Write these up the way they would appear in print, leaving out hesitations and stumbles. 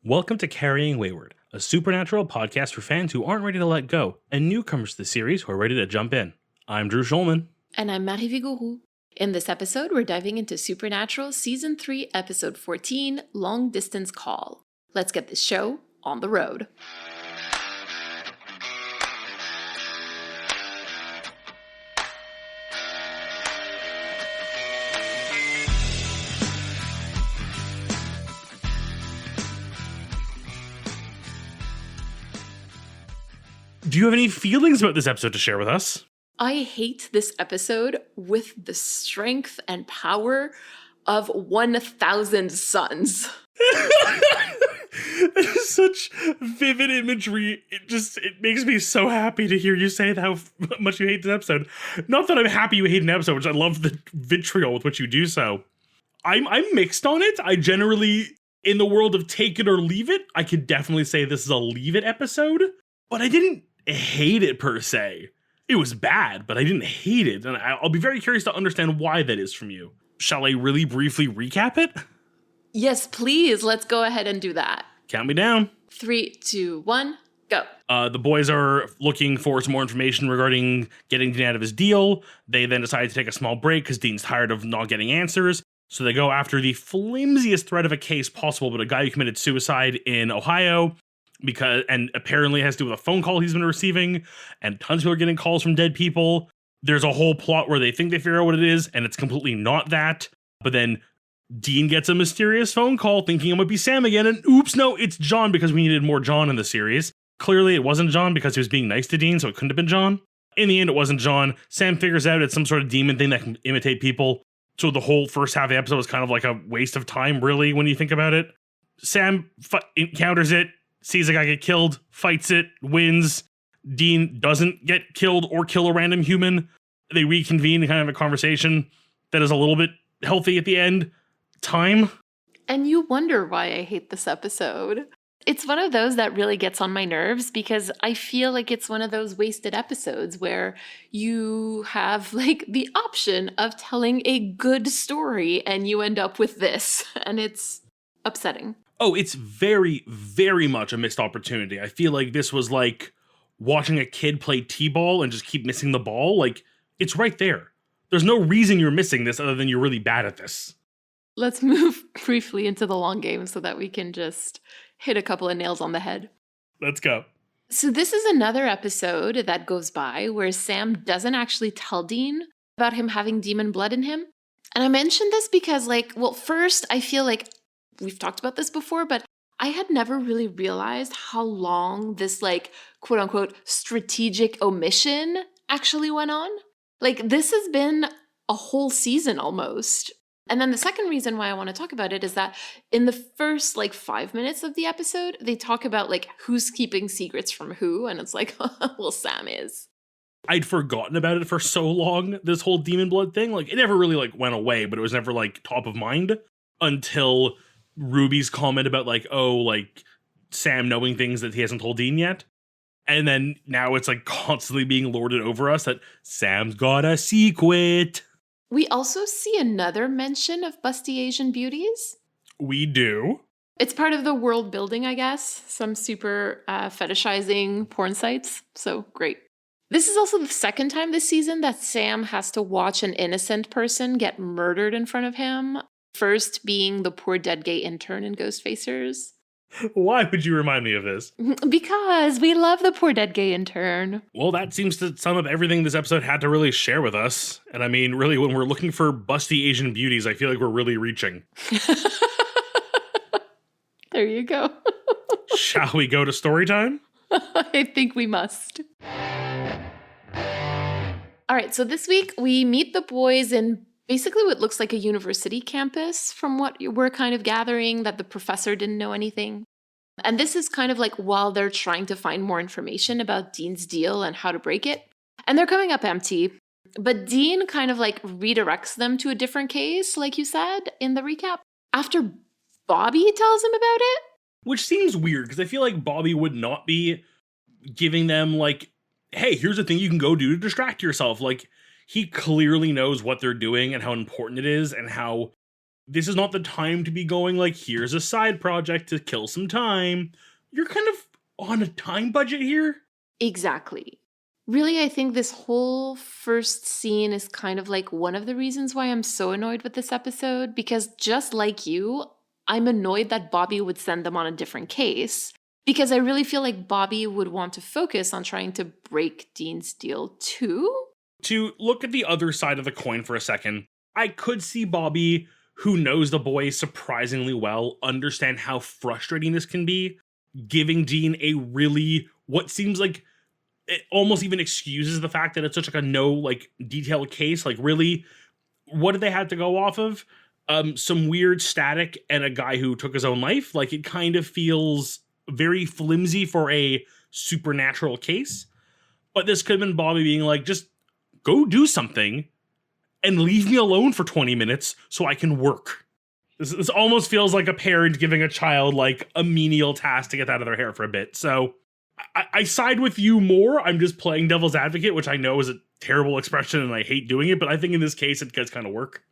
Welcome to Carrying Wayward, a supernatural podcast for fans who aren't ready to let go and newcomers to the series who are ready to jump in. I'm Drew Schulman. And I'm Marie Vigourou. In this episode, we're diving into Supernatural Season 3, Episode 14, Long Distance Call. Let's get this show on the road. Do you have any feelings about this episode to share with us? I hate this episode with the strength and power of 1,000 suns. That is such vivid imagery. It makes me so happy to hear you say how much you hate this episode. Not that I'm happy you hate an episode, which I love the vitriol with which you do so. I'm mixed on it. I generally, in the world of take it or leave it, I could definitely say this is a leave it episode, but I didn't hate it per se. It was bad, but I didn't hate it, and I'll be very curious to understand why that is from you. Shall I really briefly recap it? Yes, please. Let's go ahead and do that. Count me down. 3, 2, 1, go. The boys are looking for some more information regarding getting Dean out of his deal. They then decide to take a small break because Dean's tired of not getting answers. So they go after the flimsiest thread of a case possible, but a guy who committed suicide in Ohio, and apparently has to do with a phone call he's been receiving, and tons of people are getting calls from dead people. There's a whole plot where they think they figure out what it is, and it's completely not that. But then Dean gets a mysterious phone call thinking it might be Sam again, and oops, no, it's John, because we needed more John in the series. Clearly it wasn't John because he was being nice to Dean, so it couldn't have been John. In the end, it wasn't John. Sam figures out it's some sort of demon thing that can imitate people. So the whole first half of the episode was kind of like a waste of time, really, when you think about it. Sam encounters it, sees a guy get killed, fights it, wins. Dean doesn't get killed or kill a random human. They reconvene and kind of have a conversation that is a little bit healthy at the end. Time. And you wonder why I hate this episode. It's one of those that really gets on my nerves because I feel like it's one of those wasted episodes where you have like the option of telling a good story and you end up with this, and it's upsetting. Oh, it's very, very much a missed opportunity. I feel like this was like watching a kid play t-ball and just keep missing the ball. Like, it's right there. There's no reason you're missing this other than you're really bad at this. Let's move briefly into the long game so that we can just hit a couple of nails on the head. Let's go. So this is another episode that goes by where Sam doesn't actually tell Dean about him having demon blood in him. And I mentioned this because, first, I feel like we've talked about this before, but I had never really realized how long this, quote unquote, strategic omission actually went on. This has been a whole season almost. And then the second reason why I want to talk about it is that in the first 5 minutes of the episode, they talk about who's keeping secrets from who. And it's well, Sam is. I'd forgotten about it for so long, this whole demon blood thing. It never really went away, but it was never top of mind until Ruby's comment about Sam knowing things that he hasn't told Dean yet. And then now it's constantly being lorded over us that Sam's got a secret. We also see another mention of busty Asian beauties. We do. It's part of the world building, I guess. Some super fetishizing porn sites. So great. This is also the second time this season that Sam has to watch an innocent person get murdered in front of him. First being the poor dead gay intern in Ghostfacers. Why would you remind me of this? Because we love the poor dead gay intern. Well, that seems to sum up everything this episode had to really share with us. And I mean, really, when we're looking for busty Asian beauties, I feel like we're really reaching. There you go. Shall we go to story time? I think we must. All right, so this week we meet the boys in basically what looks like a university campus from what we're kind of gathering, that the professor didn't know anything. And this is kind of while they're trying to find more information about Dean's deal and how to break it. And they're coming up empty. But Dean kind of redirects them to a different case, like you said in the recap, after Bobby tells him about it. Which seems weird because I feel like Bobby would not be giving them hey, here's a thing you can go do to distract yourself. He clearly knows what they're doing and how important it is and how This is not the time to be going like, here's a side project to kill some time. You're kind of on a time budget here. Exactly. Really, I think this whole first scene is kind of like one of the reasons why I'm so annoyed with this episode, because just like you, I'm annoyed that Bobby would send them on a different case, because I really feel like Bobby would want to focus on trying to break Dean's deal too. To look at the other side of the coin for a second, I could see Bobby, who knows the boys surprisingly well, understand how frustrating this can be, giving Dean a really, what seems like, it almost even excuses the fact that it's such like a no like detailed case. Like, really, what did they have to go off of? Some weird static and a guy who took his own life. Like, it kind of feels very flimsy for a supernatural case. But this could have been Bobby being like, just go do something and leave me alone for 20 minutes so I can work. This almost feels like a parent giving a child like a menial task to get out of their hair for a bit. So I side with you more. I'm just playing devil's advocate, which I know is a terrible expression and I hate doing it, but I think in this case it does kind of work.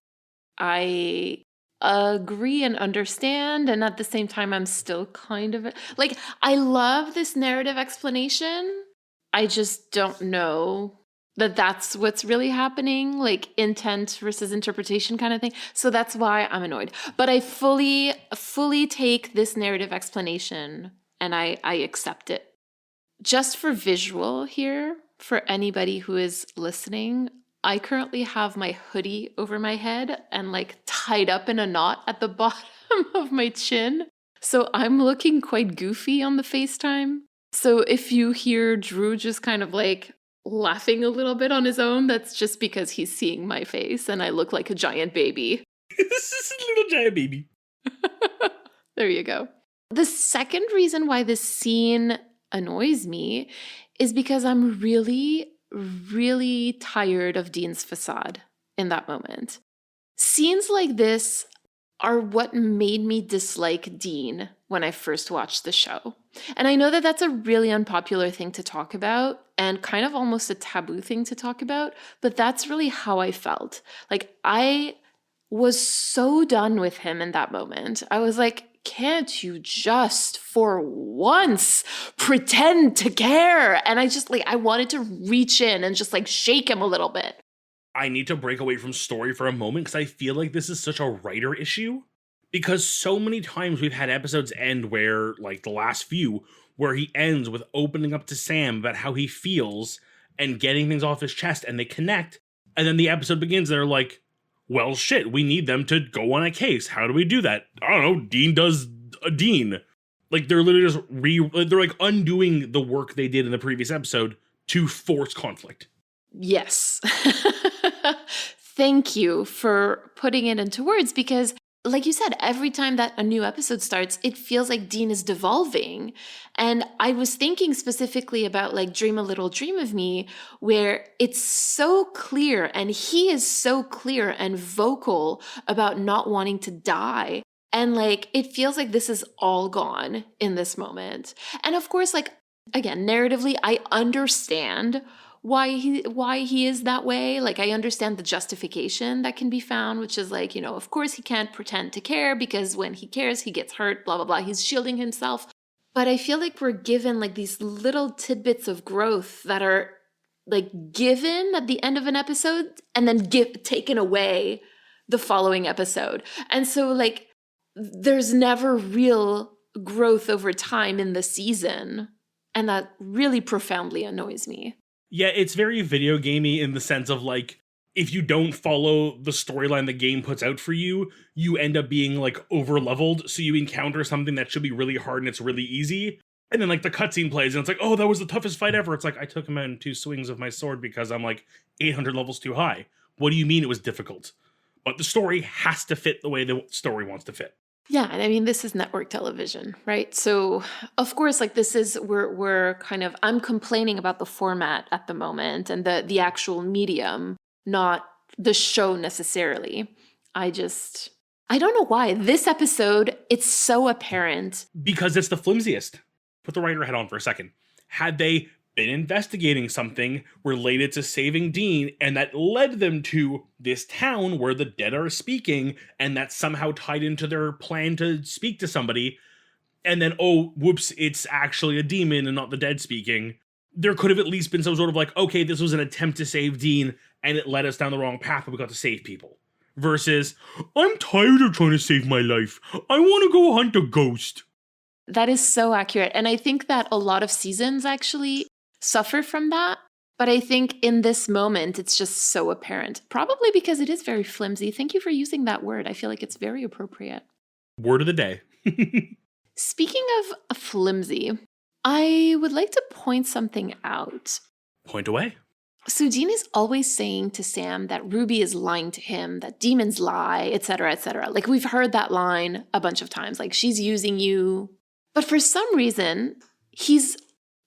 I agree and understand, and at the same time I'm still kind of like, I love this narrative explanation. I just don't know that that's what's really happening, like intent versus interpretation kind of thing. So that's why I'm annoyed. But I fully take this narrative explanation and I accept it. Just for visual here, for anybody who is listening, I currently have my hoodie over my head and like tied up in a knot at the bottom of my chin. So I'm looking quite goofy on the FaceTime. So if you hear Drew just kind of like laughing a little bit on his own, that's just because he's seeing my face and I look like a giant baby. This is a little giant baby. There you go. The second reason why this scene annoys me is because I'm really, really tired of Dean's facade in that moment. Scenes like this are what made me dislike Dean when I first watched the show. And I know that that's a really unpopular thing to talk about and kind of almost a taboo thing to talk about, but that's really how I felt. Like, I was so done with him in that moment. I was like, can't you just for once pretend to care? And I just like, I wanted to reach in and just like shake him a little bit. I need to break away from story for a moment because I feel like this is such a writer issue. Because so many times we've had episodes end where, like the last few, where he ends with opening up to Sam about how he feels and getting things off his chest and they connect. And then the episode begins, they're like, well, shit, we need them to go on a case. How do we do that? I don't know. Dean does a Dean. Like, they're literally just they're like undoing the work they did in the previous episode to force conflict. Yes. Thank you for putting it into words because, like you said, every time that a new episode starts, it feels like Dean is devolving. And I was thinking specifically about like Dream a Little Dream of Me, where it's so clear and he is so clear and vocal about not wanting to die. And like, it feels like this is all gone in this moment. And of course, like, again, narratively, I understand why he is that way. Like, I understand the justification that can be found, which is like, you know, of course he can't pretend to care because when he cares, he gets hurt, blah, blah, blah. He's shielding himself. But I feel like we're given like these little tidbits of growth that are like given at the end of an episode and then taken away the following episode. And so like, there's never real growth over time in the season. And that really profoundly annoys me. Yeah, it's very video gamey in the sense of like, if you don't follow the storyline the game puts out for you, you end up being like over leveled. So you encounter something that should be really hard and it's really easy. And then like the cutscene plays and it's like, oh, that was the toughest fight ever. It's like, I took him out in 2 swings of my sword because I'm like 800 levels too high. What do you mean it was difficult? But the story has to fit the way the story wants to fit. Yeah, and I mean, this is network television, right? So, of course, like this is, we're kind of, I'm complaining about the format at the moment and the actual medium, not the show necessarily. I don't know why. This episode, it's so apparent. Because it's the flimsiest. Put the writer hat on for a second. Had they been investigating something related to saving Dean, and that led them to this town where the dead are speaking, and that's somehow tied into their plan to speak to somebody. And then, oh, whoops, it's actually a demon and not the dead speaking. There could have at least been some sort of like, okay, this was an attempt to save Dean, and it led us down the wrong path, but we got to save people. Versus, I'm tired of trying to save my life. I want to go hunt a ghost. That is so accurate. And I think that a lot of seasons actually suffer from that. But I think in this moment, it's just so apparent. Probably because it is very flimsy. Thank you for using that word. I feel like it's very appropriate. Word of the day. Speaking of flimsy, I would like to point something out. Point away. So Dean is always saying to Sam that Ruby is lying to him, that demons lie, etc., etc. Like we've heard that line a bunch of times, like she's using you. But for some reason, he's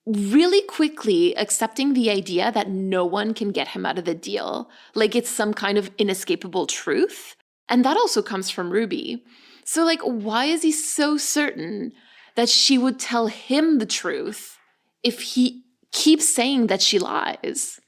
really quickly accepting the idea that no one can get him out of the deal. Like it's some kind of inescapable truth. And that also comes from Ruby. So like, why is he so certain that she would tell him the truth if he keeps saying that she lies?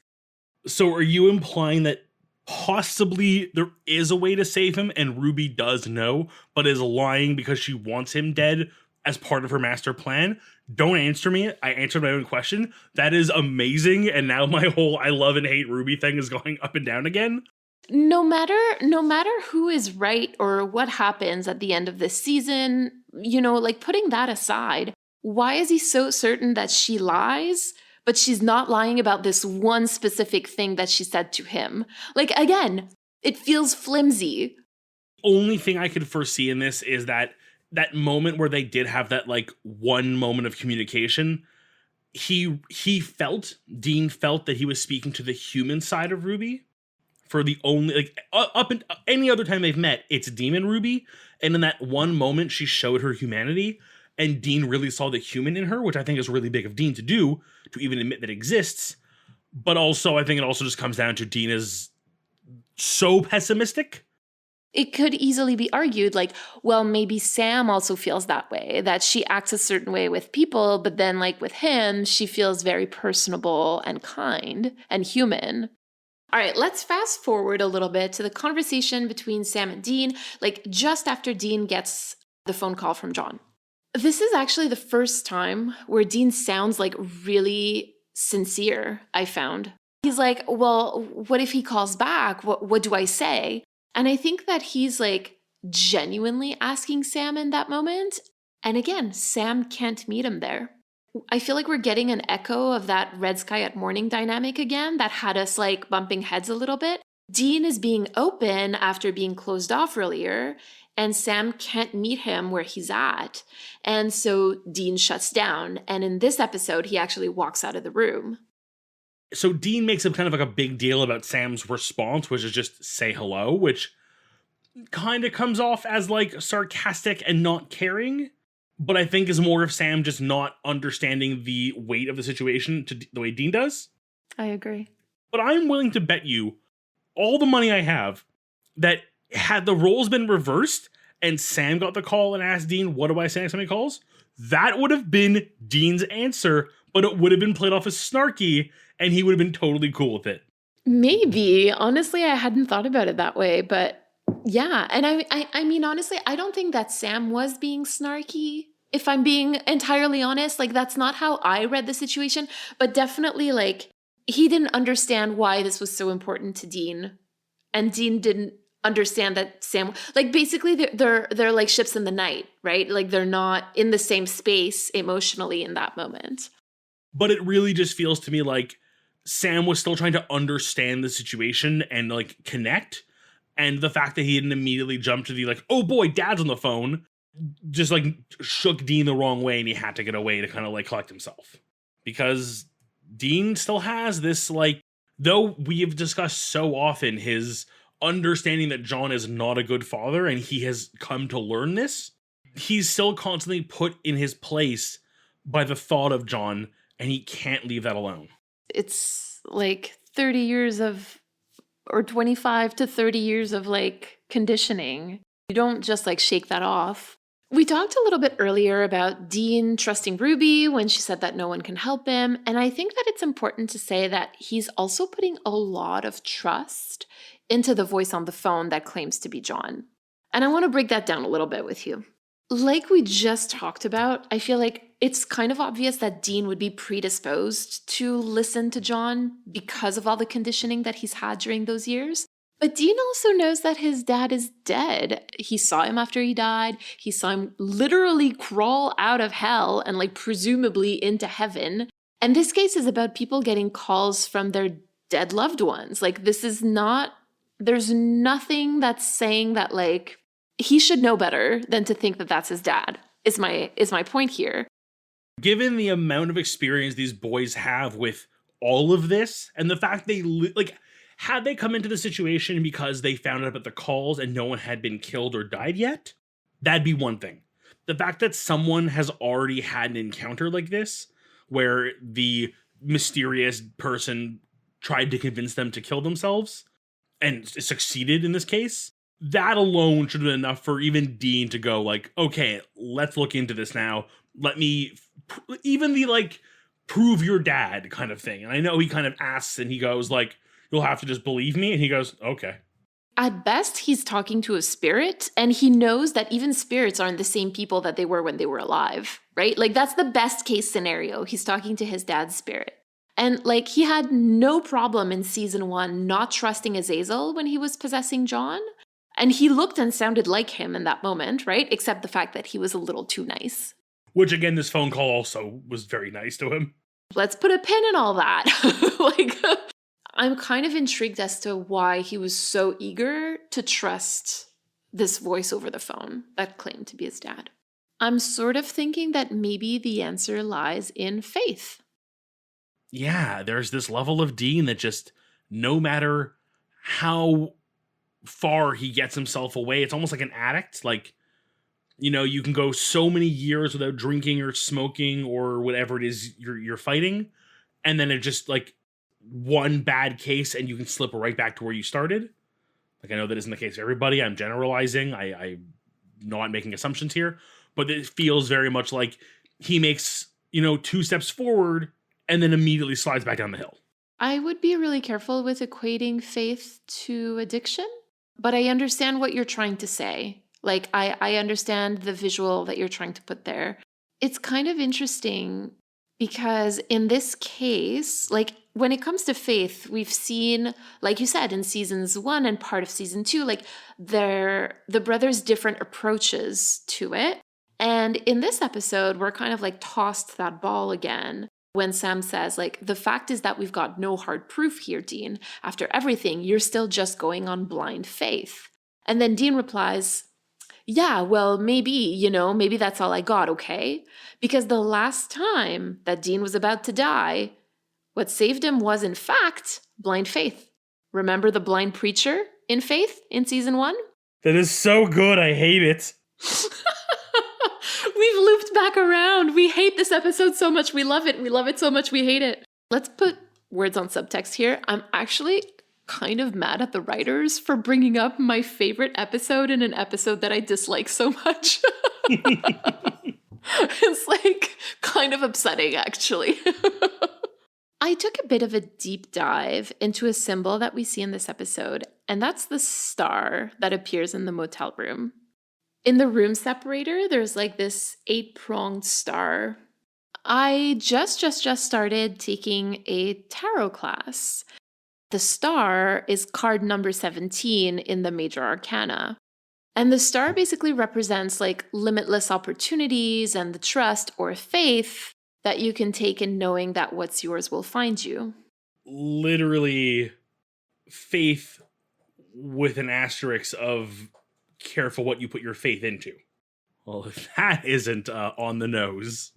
So are you implying that possibly there is a way to save him and Ruby does know, but is lying because she wants him dead as part of her master plan? Don't answer me. I answered my own question. That is amazing. And now my whole I love and hate Ruby thing is going up and down again. No matter who is right or what happens at the end of this season, like putting that aside, why is he so certain that she lies? But she's not lying about this one specific thing that she said to him. Like, again, it feels flimsy. Only thing I could foresee in this is that moment where they did have that, like, one moment of communication. Dean felt that he was speaking to the human side of Ruby. For the only, like, up and any other time they've met, it's Demon Ruby. And in that one moment, she showed her humanity. And Dean really saw the human in her, which I think is really big of Dean to do, to even admit that exists. But also, I think it also just comes down to Dean is so pessimistic. It could easily be argued like, well, maybe Sam also feels that way, that she acts a certain way with people, but then like with him, she feels very personable and kind and human. All right, let's fast forward a little bit to the conversation between Sam and Dean, like just after Dean gets the phone call from John. This is actually the first time where Dean sounds like really sincere, I found. He's like, well, what if he calls back? What do I say? And I think that he's like genuinely asking Sam in that moment. And again, Sam can't meet him there. I feel like we're getting an echo of that Red Sky at Morning dynamic again that had us like bumping heads a little bit. Dean is being open after being closed off earlier, and Sam can't meet him where he's at. And so Dean shuts down. And in this episode, he actually walks out of the room. So Dean makes a kind of like a big deal about Sam's response, which is just say hello, which kind of comes off as like sarcastic and not caring. But I think is more of Sam just not understanding the weight of the situation to the way Dean does. I agree. But I'm willing to bet you all the money I have that had the roles been reversed and Sam got the call and asked Dean, what do I say next time he calls? That would have been Dean's answer, but it would have been played off as snarky and he would have been totally cool with it. Maybe. Honestly, I hadn't thought about it that way, but yeah. And I mean, honestly, I don't think that Sam was being snarky. If I'm being entirely honest, like that's not how I read the situation, but definitely like he didn't understand why this was so important to Dean. And Dean didn't understand that Sam, like basically they're like ships in the night, right? Like they're not in the same space emotionally in that moment. But it really just feels to me like Sam was still trying to understand the situation and like connect. And the fact that he didn't immediately jump to the like, oh boy, Dad's on the phone, just like shook Dean the wrong way and he had to get away to kind of like collect himself. Because Dean still has this like, though we have discussed so often his understanding that John is not a good father and he has come to learn this, he's still constantly put in his place by the thought of John and he can't leave that alone. It's like 30 years of, or 25 to 30 years of like conditioning. You don't just like shake that off. We talked a little bit earlier about Dean trusting Ruby when she said that no one can help him. And I think that it's important to say that he's also putting a lot of trust into the voice on the phone that claims to be John. And I want to break that down a little bit with you. Like we just talked about, I feel like it's kind of obvious that Dean would be predisposed to listen to John because of all the conditioning that he's had during those years. But Dean also knows that his dad is dead. He saw him after he died. He saw him literally crawl out of hell and like presumably into heaven. And this case is about people getting calls from their dead loved ones. Like this is not, there's nothing that's saying that like he should know better than to think that that's his dad is my point here. Given the amount of experience these boys have with all of this and the fact they like, had they come into the situation because they found out about the calls and no one had been killed or died yet, that'd be one thing. The fact that someone has already had an encounter like this, where the mysterious person tried to convince them to kill themselves and succeeded in this case, that alone should have been enough for even Dean to go like, okay, let's look into this now. Let me, even the like, prove your dad kind of thing. And I know he kind of asks and he goes like, you'll have to just believe me. And he goes, okay. At best, he's talking to a spirit, and he knows that even spirits aren't the same people that they were when they were alive, right? Like, that's the best case scenario. He's talking to his dad's spirit. And, like, he had no problem in season 1 not trusting Azazel when he was possessing John. And he looked and sounded like him in that moment, right? Except the fact that he was a little too nice. Which, again, this phone call also was very nice to him. Let's put a pin in all that. Like... I'm kind of intrigued as to why he was so eager to trust this voice over the phone that claimed to be his dad. I'm sort of thinking that maybe the answer lies in faith. Yeah, there's this level of Dean that just, no matter how far he gets himself away, it's almost like an addict. Like, you know, you can go so many years without drinking or smoking or whatever it is you're fighting, and then it just like one bad case and you can slip right back to where you started. Like, I know that isn't the case for everybody. I'm generalizing. I'm not making assumptions here, but it feels very much like he makes, 2 steps forward and then immediately slides back down the hill. I would be really careful with equating faith to addiction, but I understand what you're trying to say. Like, I understand the visual that you're trying to put there. It's kind of interesting because in this case, like, when it comes to faith, we've seen, like you said, in seasons 1 and part of season 2, like the brothers' different approaches to it. And in this episode, we're kind of like tossed that ball again when Sam says, like, the fact is that we've got no hard proof here, Dean. After everything, you're still just going on blind faith. And then Dean replies, yeah, well, maybe, maybe that's all I got, okay? Because the last time that Dean was about to die, what saved him was, in fact, blind faith. Remember the blind preacher in Faith in season 1? That is so good. I hate it. We've looped back around. We hate this episode so much. We love it. We love it so much. We hate it. Let's put words on subtext here. I'm actually kind of mad at the writers for bringing up my favorite episode in an episode that I dislike so much. It's like kind of upsetting, actually. I took a bit of a deep dive into a symbol that we see in this episode, and that's the star that appears in the motel room. In the room separator, there's like this 8-pronged star. I just started taking a tarot class. The star is card number 17 in the Major Arcana. And the star basically represents like limitless opportunities and the trust or faith that you can take in knowing that what's yours will find you. Literally, faith with an asterisk of careful what you put your faith into. Well, if that isn't on the nose.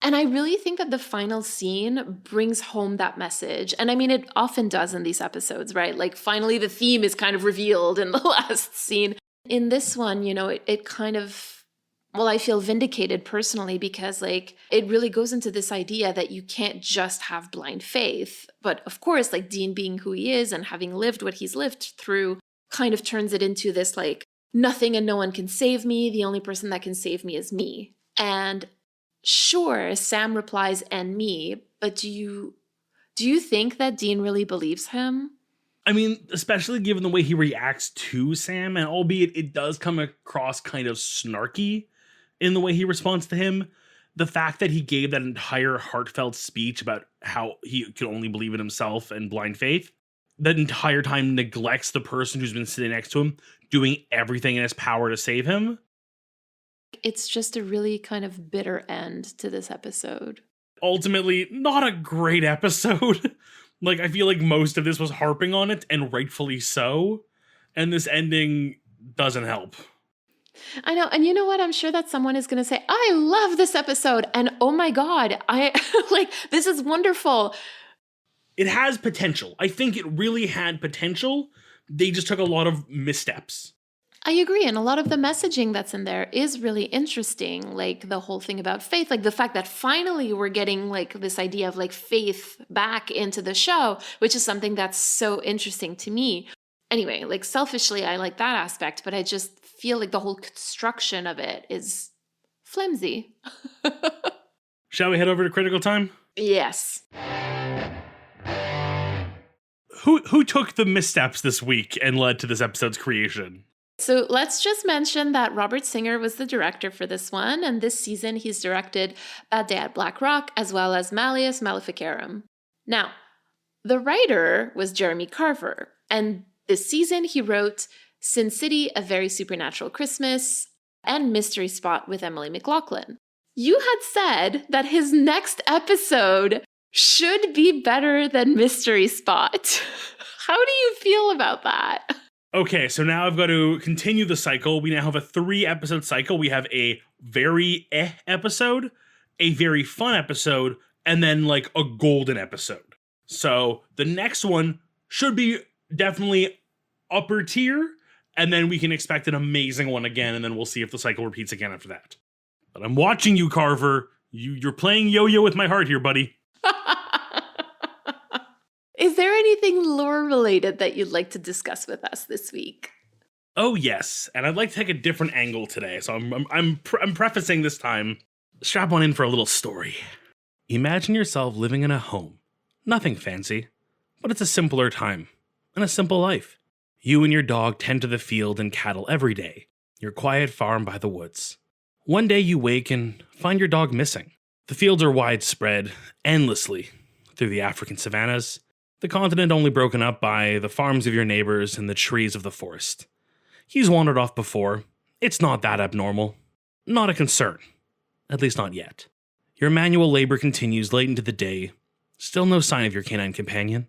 And I really think that the final scene brings home that message. And I mean, it often does in these episodes, right? Like, finally, the theme is kind of revealed in the last scene. In this one, it kind of, well, I feel vindicated personally because, like, it really goes into this idea that you can't just have blind faith. But of course, like, Dean being who he is and having lived what he's lived through kind of turns it into this, like, nothing and no one can save me. The only person that can save me is me. And sure, Sam replies, and me, but do you think that Dean really believes him? I mean, especially given the way he reacts to Sam, and albeit it does come across kind of snarky in the way he responds to him, the fact that he gave that entire heartfelt speech about how he could only believe in himself and blind faith, that entire time neglects the person who's been sitting next to him, doing everything in his power to save him. It's just a really kind of bitter end to this episode. Ultimately, not a great episode. Like, I feel like most of this was harping on it, and rightfully so. And this ending doesn't help. I know. And you know what? I'm sure that someone is going to say, I love this episode. And oh my God, this is wonderful. It has potential. I think it really had potential. They just took a lot of missteps. I agree. And a lot of the messaging that's in there is really interesting. Like the whole thing about faith, like the fact that finally we're getting like this idea of like faith back into the show, which is something that's so interesting to me. Anyway, like selfishly, I like that aspect, but I just feel like the whole construction of it is flimsy. Shall we head over to critical time? Yes. Who took the missteps this week and led to this episode's creation? So let's just mention that Robert Singer was the director for this one, and this season he's directed Bad Day at Black Rock as well as Malleus Maleficarum. Now, the writer was Jeremy Carver, and this season he wrote Sin City, A Very Supernatural Christmas, and Mystery Spot with Emily McLaughlin. You had said that his next episode should be better than Mystery Spot. How do you feel about that? Okay, so now I've got to continue the cycle. We now have a 3-episode cycle. We have a very episode, a very fun episode, and then like a golden episode. So the next one should be definitely upper tier, and then we can expect an amazing one again, and then we'll see if the cycle repeats again after that. But I'm watching you, Carver. You're playing yo-yo with my heart here, buddy. Is there anything lore-related that you'd like to discuss with us this week? Oh, yes. And I'd like to take a different angle today. So I'm prefacing this time. Strap on in for a little story. Imagine yourself living in a home. Nothing fancy, but it's a simpler time and a simple life. You and your dog tend to the field and cattle every day, your quiet farm by the woods. One day you wake and find your dog missing. The fields are widespread, endlessly, through the African savannas, the continent only broken up by the farms of your neighbors and the trees of the forest. He's wandered off before. It's not that abnormal. Not a concern. At least not yet. Your manual labor continues late into the day. Still no sign of your canine companion.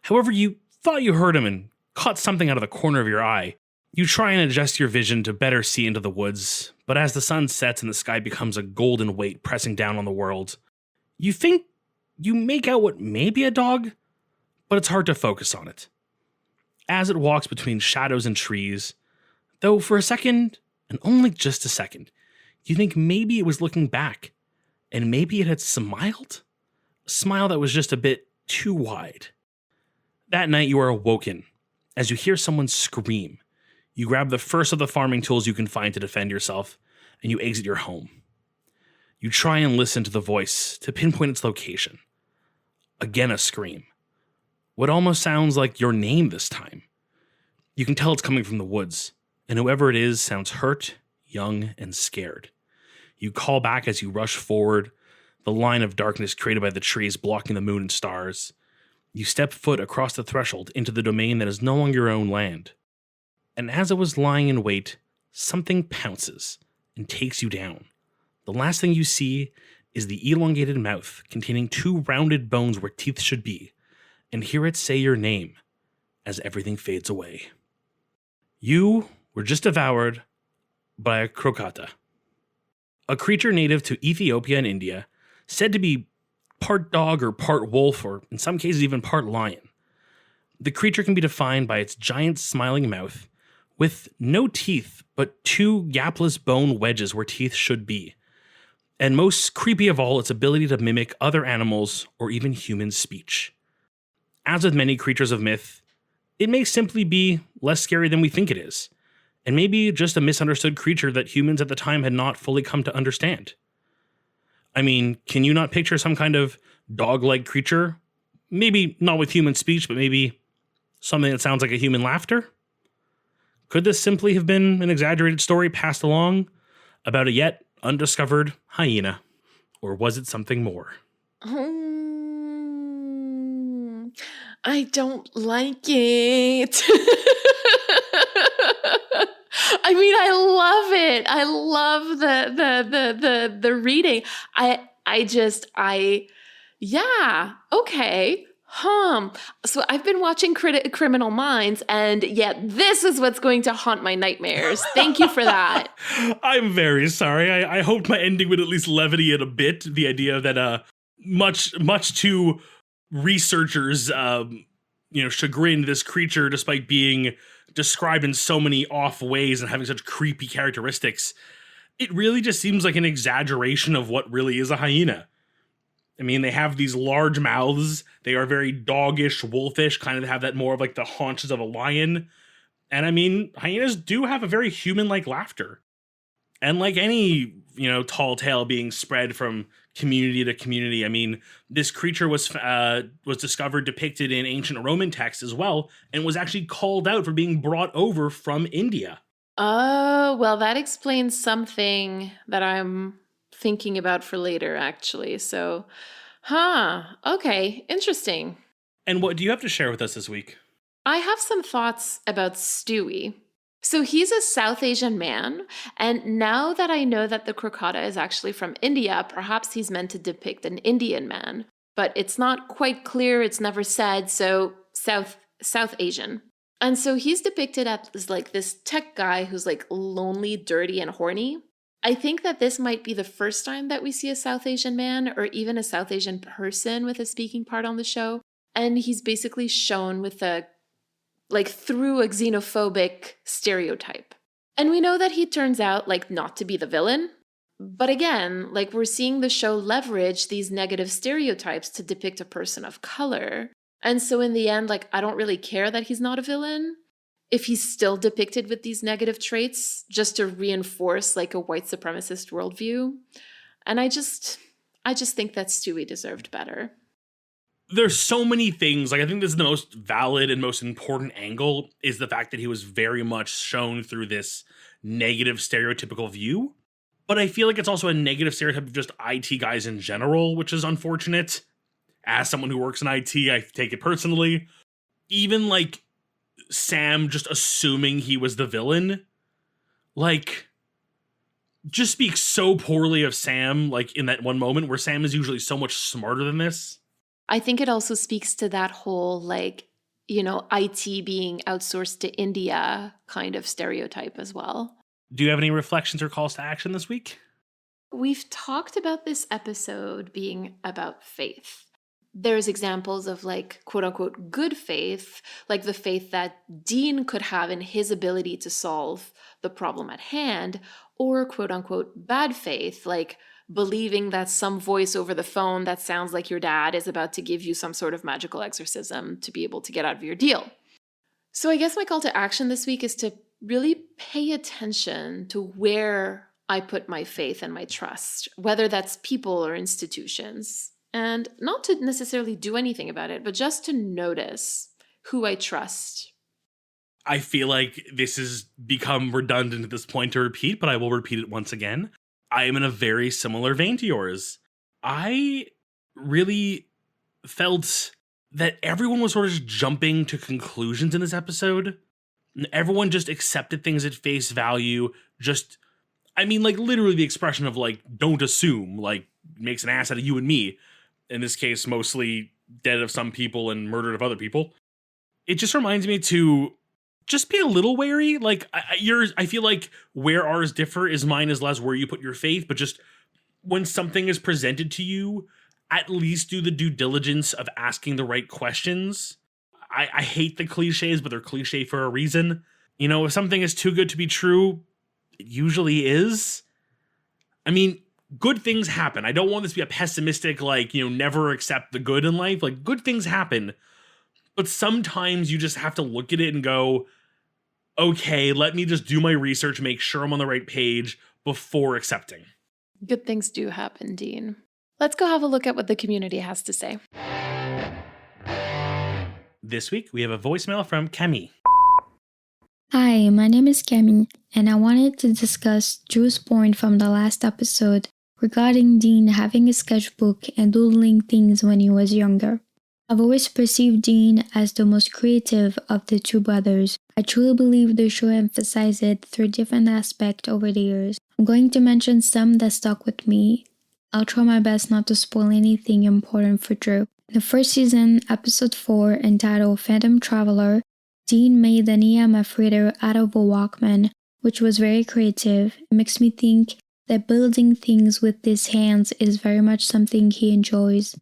However, you thought you heard him and caught something out of the corner of your eye. You try and adjust your vision to better see into the woods, but as the sun sets and the sky becomes a golden weight pressing down on the world, you think you make out what may be a dog, but it's hard to focus on it. As it walks between shadows and trees, though for a second, and only just a second, you think maybe it was looking back, and maybe it had smiled? A smile that was just a bit too wide. That night you are awoken as you hear someone scream. You grab the first of the farming tools you can find to defend yourself, and you exit your home. You try and listen to the voice to pinpoint its location. Again a scream. What almost sounds like your name this time. You can tell it's coming from the woods, and whoever it is sounds hurt, young, and scared. You call back as you rush forward, the line of darkness created by the trees blocking the moon and stars. You step foot across the threshold into the domain that is no longer your own land. And as it was lying in wait, something pounces and takes you down. The last thing you see is the elongated mouth containing 2 rounded bones where teeth should be, and hear it say your name as everything fades away. You were just devoured by a crocata, a creature native to Ethiopia and India, said to be part dog or part wolf, or in some cases even part lion. The creature can be defined by its giant smiling mouth, with no teeth but 2 gapless bone wedges where teeth should be. And most creepy of all, its ability to mimic other animals or even human speech. As with many creatures of myth, it may simply be less scary than we think it is, and maybe just a misunderstood creature that humans at the time had not fully come to understand. I mean, can you not picture some kind of dog-like creature? Maybe not with human speech, but maybe something that sounds like a human laughter? Could this simply have been an exaggerated story passed along about a yet undiscovered hyena? Or was it something more? I don't like it. I mean, I love it. I love the reading. Yeah, okay. So I've been watching Criminal Minds, and yet this is what's going to haunt my nightmares. Thank you for that. I'm very sorry. I hoped my ending would at least levity it a bit. The idea that much to researchers, chagrin, this creature, despite being described in so many off ways and having such creepy characteristics, it really just seems like an exaggeration of what really is a hyena. I mean, they have these large mouths. They are very doggish, wolfish, kind of have that more of like the haunches of a lion. And I mean, hyenas do have a very human-like laughter. And like any, tall tale being spread from community to community, I mean, this creature was discovered, depicted in ancient Roman texts as well, and was actually called out for being brought over from India. Oh, well, that explains something that I'm thinking about for later, actually. So, okay, interesting. And what do you have to share with us this week? I have some thoughts about Stewie. So he's a South Asian man, and now that I know that the crocodile is actually from India, perhaps he's meant to depict an Indian man, but it's not quite clear, it's never said, so South Asian. And so he's depicted as like this tech guy who's like lonely, dirty, and horny. I think that this might be the first time that we see a South Asian man or even a South Asian person with a speaking part on the show. And he's basically shown with through a xenophobic stereotype. And we know that he turns out not to be the villain. But again, we're seeing the show leverage these negative stereotypes to depict a person of color. And so in the end, I don't really care that he's not a villain if he's still depicted with these negative traits just to reinforce a white supremacist worldview. And I just think that Stewie deserved better. There's so many things. I think this is the most valid and most important angle, is the fact that he was very much shown through this negative stereotypical view. But I feel like it's also a negative stereotype of just IT guys in general, which is unfortunate. As someone who works in IT, I take it personally. Even Sam just assuming he was the villain, just speaks so poorly of Sam, in that one moment where Sam is usually so much smarter than this. I think it also speaks to that whole, IT being outsourced to India kind of stereotype as well. Do you have any reflections or calls to action this week? We've talked about this episode being about faith. There's examples of quote unquote good faith, like the faith that Dean could have in his ability to solve the problem at hand, or quote unquote bad faith, believing that some voice over the phone that sounds like your dad is about to give you some sort of magical exorcism to be able to get out of your deal. So I guess my call to action this week is to really pay attention to where I put my faith and my trust, whether that's people or institutions. And not to necessarily do anything about it, but just to notice who I trust. I feel like this has become redundant at this point to repeat, but I will repeat it once again. I am in a very similar vein to yours. I really felt that everyone was sort of just jumping to conclusions in this episode. Everyone just accepted things at face value. Literally the expression of don't assume, makes an ass out of you and me. In this case, mostly dead of some people and murdered of other people. It just reminds me to just be a little wary. I feel like where ours differ is mine is less where you put your faith, but just when something is presented to you, at least do the due diligence of asking the right questions. I hate the cliches, but they're cliche for a reason. If something is too good to be true, it usually is. I mean, good things happen. I don't want this to be a pessimistic, never accept the good in life. Good things happen. But sometimes you just have to look at it and go, okay, let me just do my research, make sure I'm on the right page before accepting. Good things do happen, Dean. Let's go have a look at what the community has to say. This week, we have a voicemail from Camille. Hi, my name is Kemi, and I wanted to discuss Drew's point from the last episode regarding Dean having a sketchbook and doodling things when he was younger. I've always perceived Dean as the most creative of the two brothers. I truly believe the show emphasized it through different aspects over the years. I'm going to mention some that stuck with me. I'll try my best not to spoil anything important for Drew. In the first season, episode 4, entitled Phantom Traveler, Dean made an EMF reader out of a Walkman, which was very creative. It makes me think that building things with his hands is very much something he enjoys.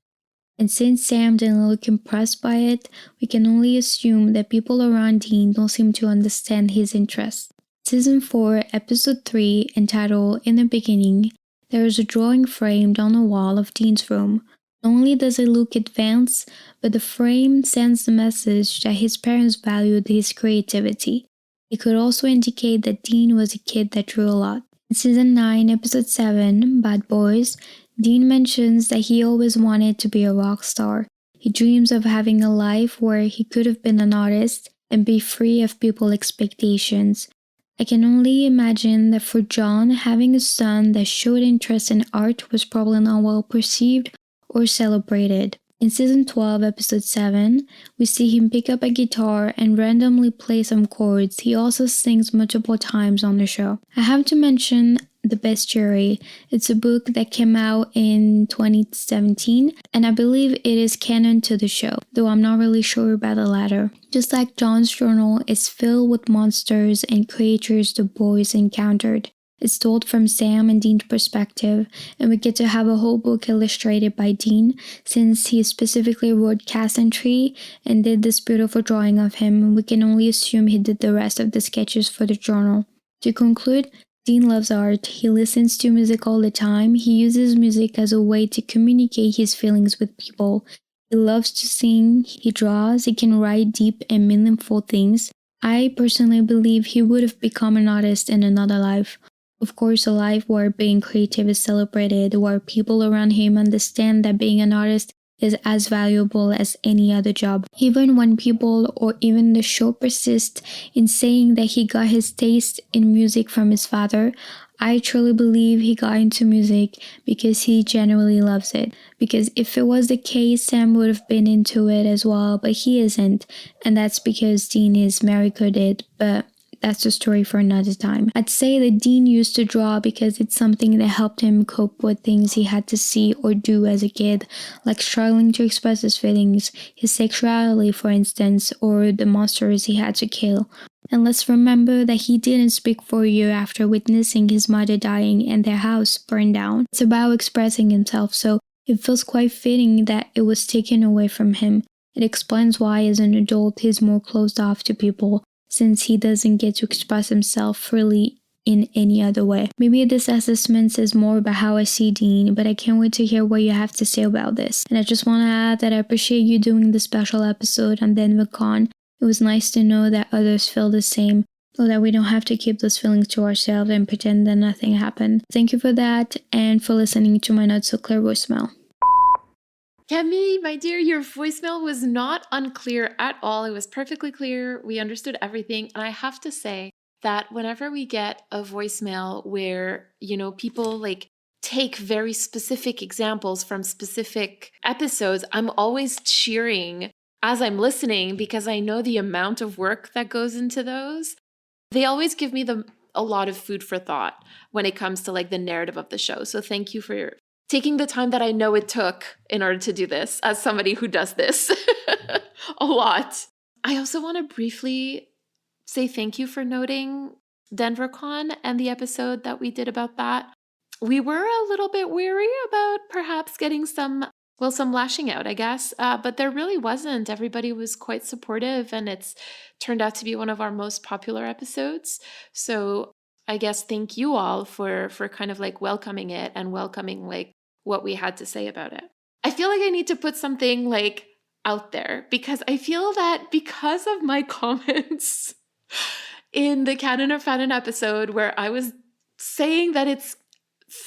And since Sam didn't look impressed by it, we can only assume that people around Dean don't seem to understand his interests. Season 4, episode 3, entitled In the Beginning, there is a drawing framed on the wall of Dean's room. Not only does it look advanced, but the frame sends the message that his parents valued his creativity. It could also indicate that Dean was a kid that drew a lot. In Season 9, Episode 7, Bad Boys, Dean mentions that he always wanted to be a rock star. He dreams of having a life where he could have been an artist and be free of people's expectations. I can only imagine that for John, having a son that showed interest in art was probably not well perceived or celebrated. In Season 12, Episode 7, we see him pick up a guitar and randomly play some chords. He also sings multiple times on the show. I have to mention The Bestiary. It's a book that came out in 2017, and I believe it is canon to the show, though I'm not really sure about the latter. Just like John's journal is filled with monsters and creatures the boys encountered. It's told from Sam and Dean's perspective, and we get to have a whole book illustrated by Dean, since he specifically wrote Cast Entry and did this beautiful drawing of him. We can only assume he did the rest of the sketches for the journal. To conclude, Dean loves art. He listens to music all the time. He uses music as a way to communicate his feelings with people. He loves to sing, he draws, he can write deep and meaningful things. I personally believe he would have become an artist in another life. Of course, a life where being creative is celebrated, where people around him understand that being an artist is as valuable as any other job. Even when people or even the show persist in saying that he got his taste in music from his father, I truly believe he got into music because he genuinely loves it. Because if it was the case, Sam would have been into it as well, but he isn't. And that's because Dean is very good at it, but that's a story for another time. I'd say that Dean used to draw because it's something that helped him cope with things he had to see or do as a kid, like struggling to express his feelings, his sexuality for instance, or the monsters he had to kill. And let's remember that he didn't speak for a year after witnessing his mother dying and their house burned down. It's about expressing himself, so it feels quite fitting that it was taken away from him. It explains why as an adult he's more closed off to people, since he doesn't get to express himself freely in any other way. Maybe this assessment says more about how I see Dean, but I can't wait to hear what you have to say about this. And I just want to add that I appreciate you doing this special episode on DenverCon. It was nice to know that others feel the same, so that we don't have to keep those feelings to ourselves and pretend that nothing happened. Thank you for that, and for listening to my not so clear voicemail. Kemi, my dear, your voicemail was not unclear at all. It was perfectly clear. We understood everything. And I have to say that whenever we get a voicemail where, people take very specific examples from specific episodes, I'm always cheering as I'm listening because I know the amount of work that goes into those. They always give me a lot of food for thought when it comes to the narrative of the show. So thank you for taking the time that I know it took in order to do this as somebody who does this a lot. I also want to briefly say thank you for noting DenverCon and the episode that we did about that. We were a little bit weary about perhaps getting some lashing out, I guess, but there really wasn't. Everybody was quite supportive, and it's turned out to be one of our most popular episodes. So I guess thank you all for kind of welcoming it and welcoming what we had to say about it. I feel like I need to put something out there because I feel that because of my comments in the Canon or Fanon episode where I was saying that it's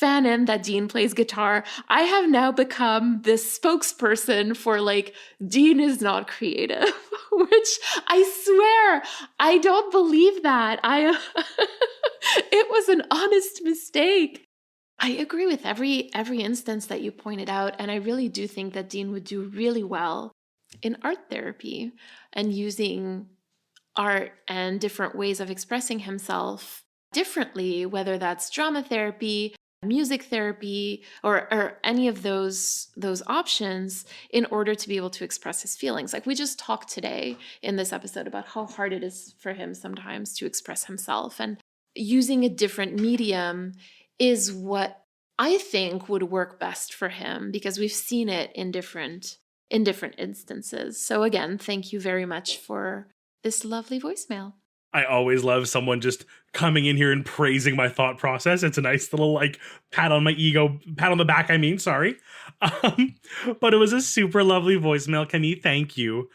Fanon that Dean plays guitar, I have now become this spokesperson for like Dean is not creative, which I swear I don't believe that. It was an honest mistake. I agree with every instance that you pointed out, and I really do think that Dean would do really well in art therapy and using art and different ways of expressing himself differently, whether that's drama therapy, music therapy, or any of those options in order to be able to express his feelings. Like we just talked today in this episode about how hard it is for him sometimes to express himself, and using a different medium is what I think would work best for him because we've seen it in different instances. So again, thank you very much for this lovely voicemail. I always love someone just coming in here and praising my thought process. It's a nice little like pat on my ego, pat on the back, sorry. But it was a super lovely voicemail, Camille. Thank you.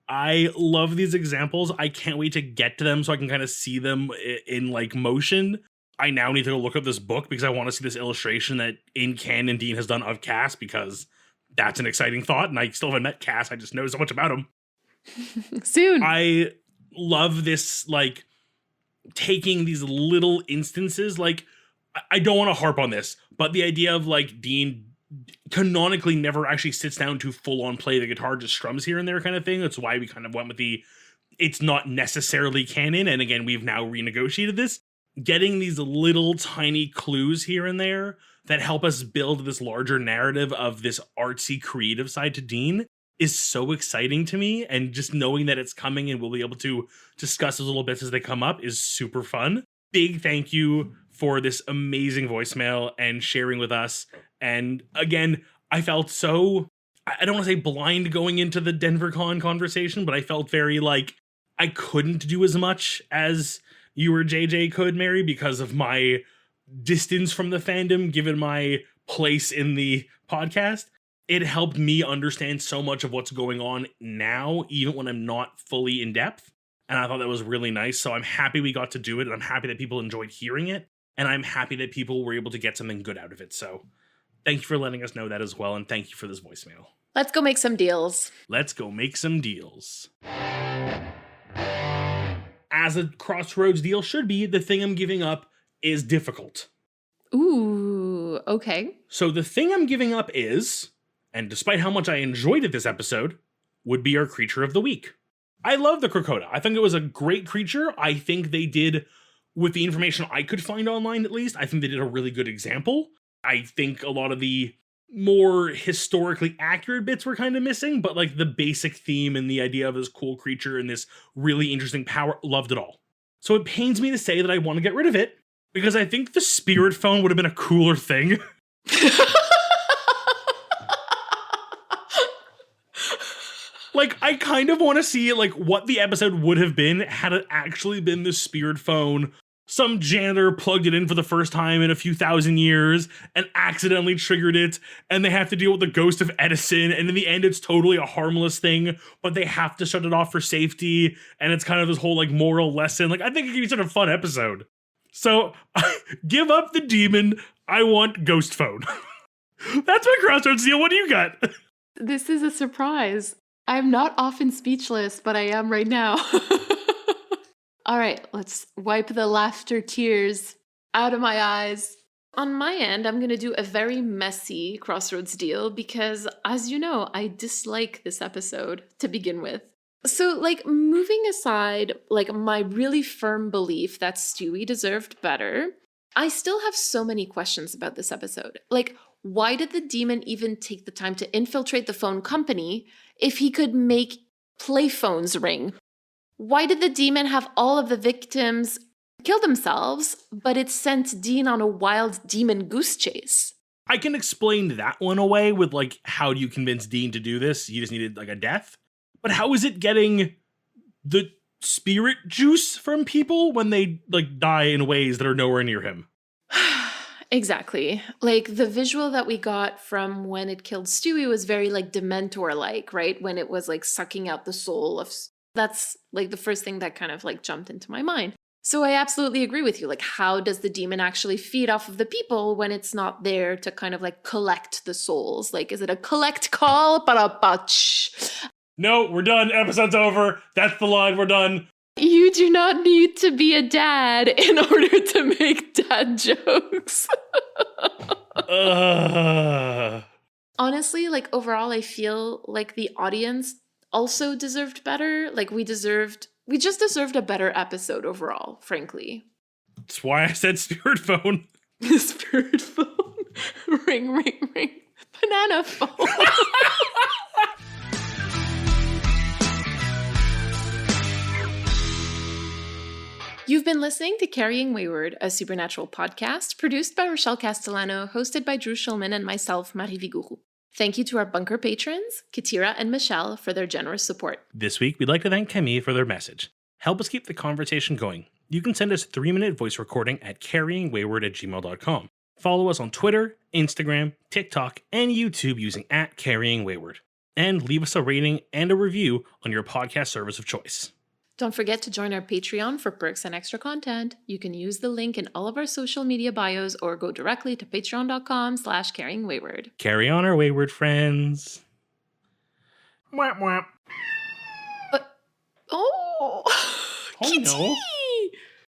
I love these examples. I can't wait to get to them so I can kind of see them in like motion. I now need to go look up this book because I want to see this illustration that in canon Dean has done of Cass, because that's an exciting thought. And I still haven't met Cass. I just know so much about him. Soon. I love this, like, taking these little instances. Like, I don't want to harp on this, but the idea of, like, Dean canonically never actually sits down to full-on play the guitar, just strums here and there kind of thing. That's why we kind of went with the, it's not necessarily canon, and again, we've now renegotiated this. Getting these little tiny clues here and there that help us build this larger narrative of this artsy, creative side to Dean is so exciting to me, and just knowing that it's coming and we'll be able to discuss those little bits as they come up is super fun. Big thank you for this amazing voicemail and sharing with us. And again, I felt so, I don't want to say blind going into the DenverCon conversation, but I felt very like I couldn't do as much as you or JJ could, Mary, because of my distance from the fandom, given my place in the podcast. It helped me understand so much of what's going on now, even when I'm not fully in depth. And I thought that was really nice. So I'm happy we got to do it. And I'm happy that people enjoyed hearing it. And I'm happy that people were able to get something good out of it. So thank you for letting us know that as well. And thank you for this voicemail. Let's go make some deals. Let's go make some deals. As a Crossroads deal should be, the thing I'm giving up is difficult. Ooh, okay. So the thing I'm giving up is, and despite how much I enjoyed it this episode, would be our creature of the week. I love the Crocota. I think it was a great creature. I think they did, with the information I could find online at least, I think they did a really good example. I think a lot of the more historically accurate bits were kind of missing, but like the basic theme and the idea of this cool creature and this really interesting power, loved it all. So it pains me to say that I want to get rid of it, because I think the spirit phone would have been a cooler thing. Like, I kind of want to see like what the episode would have been had it actually been the spirit phone. Some janitor plugged it in for the first time in a few thousand years and accidentally triggered it, and they have to deal with the ghost of Edison, and in the end it's totally a harmless thing, but they have to shut it off for safety, and it's kind of this whole like moral lesson. Like, I think it could be such a fun episode. So, give up the demon, I want ghost phone. That's my Crossroads deal. What do you got? This is a surprise. I'm not often speechless, but I am right now. All right, let's wipe the laughter tears out of my eyes. On my end, I'm going to do a very messy Crossroads deal because, as you know, I dislike this episode to begin with. So, like, moving aside, like, my really firm belief that Stewie deserved better, I still have so many questions about this episode. Like, why did the demon even take the time to infiltrate the phone company if he could make play phones ring? Why did the demon have all of the victims kill themselves, but it sent Dean on a wild demon goose chase? I can explain that one away with, like, how do you convince Dean to do this? You just needed, like, a death. But how is it getting the spirit juice from people when they, like, die in ways that are nowhere near him? Exactly. Like, the visual that we got from when it killed Stewie was very, like, Dementor-like, right? When it was, like, sucking out the soul of... That's, like, the first thing that kind of, like, jumped into my mind. So I absolutely agree with you. Like, how does the demon actually feed off of the people when it's not there to kind of like collect the souls? Like, is it a collect call? Ba-da-ba-ch. No, we're done. Episode's over. That's the line. We're done. You do not need to be a dad in order to make dad jokes. Honestly, like overall, I feel like the audience also deserved better. Like we just deserved a better episode overall, frankly. That's why I said spirit phone. Spirit phone. Ring, ring, ring. Banana phone. You've been listening to Carrying Wayward, a supernatural podcast produced by Rochelle Castellano, hosted by Drew Schulman and myself, Marie Vigourou. Thank you to our bunker patrons, Katira and Michelle, for their generous support. This week, we'd like to thank Camille for their message. Help us keep the conversation going. You can send us a 3-minute voice recording at carryingwayward@gmail.com. Follow us on Twitter, Instagram, TikTok, and YouTube using @carryingwayward. And leave us a rating and a review on your podcast service of choice. Don't forget to join our Patreon for perks and extra content. You can use the link in all of our social media bios or go directly to patreon.com/carryingwayward. Carry on our wayward friends. Whap whap. Oh, Oh no.